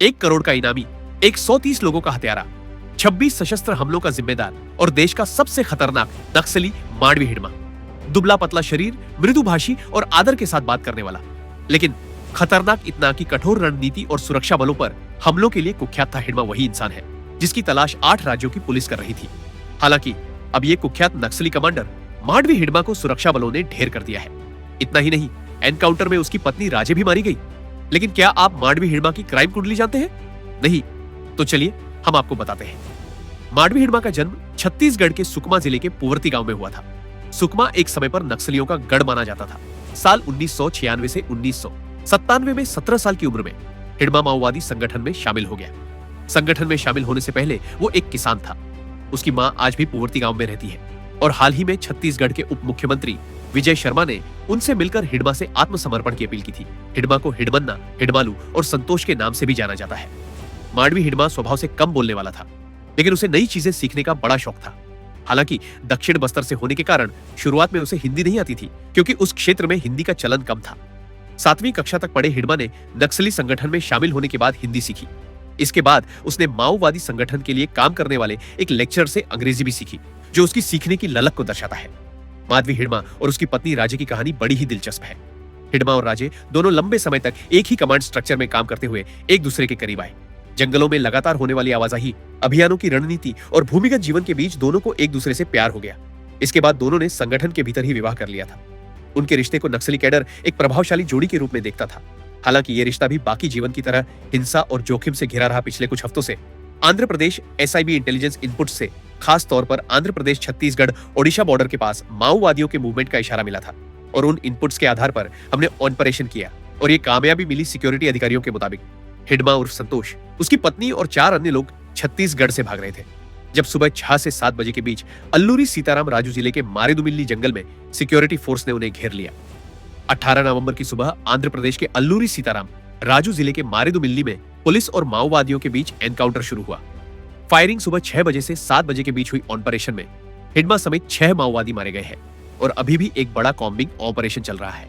1 करोड़ का इनामी, 130 लोगों का हत्यारा, 26 सशस्त्र हमलों का जिम्मेदार और देश का सबसे खतरनाक नक्सली मांडवी हिडमा। दुबला पतला शरीर, मृदुभाषी और आदर के साथ बात करने वाला, लेकिन खतरनाक इतना कि कठोर रणनीति और सुरक्षा बलों पर हमलों के लिए कुख्यात था। हिडमा वही इंसान है जिसकी तलाश 8 राज्यों की पुलिस कर रही थी। हालांकि अब ये कुख्यात नक्सली कमांडर मांडवी हिडमा को सुरक्षा बलों ने ढेर कर दिया है। इतना ही नहीं, एनकाउंटर में उसकी पत्नी राजे भी मारी गई। लेकिन क्या आप मांडवी हिडमा की क्राइम कुंडली जानते हैं? नहीं? तो चलिए हम आपको बताते हैं। मांडवी हिडमा का जन्म छत्तीसगढ़ के सुकमा जिले के पुवर्ती गांव में हुआ था। सुकमा एक समय पर नक्सलियों का गढ़ माना जाता था। साल 1996 से 1997 में 17 साल की उम्र में हिडमा माओवादी संगठन में शामिल हो गया। संगठन में शामिल होने से पहले वो एक किसान था। उसकी मां आज भी पुवर्ती गांव में रहती है और हाल ही में छत्तीसगढ़ के उप मुख्यमंत्री विजय शर्मा ने उनसे मिलकर हिडमा से आत्मसमर्पण की अपील की थी। हिडमा को हिडमन्ना, हिडमालू और संतोष के नाम से भी जाना जाता है। मांडवी हिडमा स्वभाव से कम बोलने वाला था, लेकिन उसे नई चीजें सीखने का बड़ा शौक था। हालांकि दक्षिण बस्तर से होने के कारण शुरुआत में उसे हिंदी नहीं आती थी, क्योंकि उस क्षेत्र में हिंदी का चलन कम था। 7वीं कक्षा तक पढ़े हिडमा ने नक्सली संगठन में शामिल होने के बाद हिंदी सीखी। इसके बाद उसने माओवादी संगठन के लिए काम करने वाले एक लेक्चरर से अंग्रेजी भी सीखी, जो उसकी सीखने की ललक को दर्शाता है। मांडवी हिडमा और उसकी पत्नी राजे की कहानी बड़ी ही दिलचस्प है। हिडमा और राजे दोनों लंबे समय तक एक ही कमांड स्ट्रक्चर में काम करते हुए एक दूसरे के करीब आए। जंगलों में लगातार होने वाली आवाजाही, अभियानों की रणनीति और भूमिगत जीवन के बीच दोनों को एक दूसरे से प्यार हो गया। इसके बाद दोनों ने संगठन के भीतर ही विवाह कर लिया था। उनके रिश्ते को नक्सली कैडर एक प्रभावशाली जोड़ी के रूप में देखता था। हालांकि ये रिश्ता भी बाकी जीवन की तरह हिंसा और जोखिम से घिरा रहा। पिछले कुछ हफ्तों से Andhra Pradesh SIB intelligence input से खास तौर पर आंध्र प्रदेश, छत्तीसगढ़, ओडिशा बॉर्डर के पास माओवादियों के मूवमेंट का इशारा मिला था और उन इनपुट्स के आधार पर हमने ऑपरेशन किया और ये कामयाबी मिली। सिक्योरिटी अधिकारियों के मुताबिक हिडमा उर्फ संतोष, उसकी पत्नी और 4 अन्य लोग छत्तीसगढ़ से भाग रहे थे। जब सुबह 6 से 7 बजे के बीच अल्लूरी सीताराम राजू जिले के मारेदुमिल्ली जंगल में सिक्योरिटी फोर्स ने उन्हें घेर लिया। 18 नवंबर की सुबह आंध्र प्रदेश के अल्लूरी सीताराम राजू जिले के मारेदुमिल्ली में पुलिस और माओवादियों के बीच एनकाउंटर शुरू हुआ। फायरिंग सुबह 6 बजे से 7 बजे के बीच हुई ऑपरेशन में हिडमा समेत 6 माओवादी मारे गए हैं और अभी भी एक बड़ा कॉम्बिंग ऑपरेशन चल रहा है।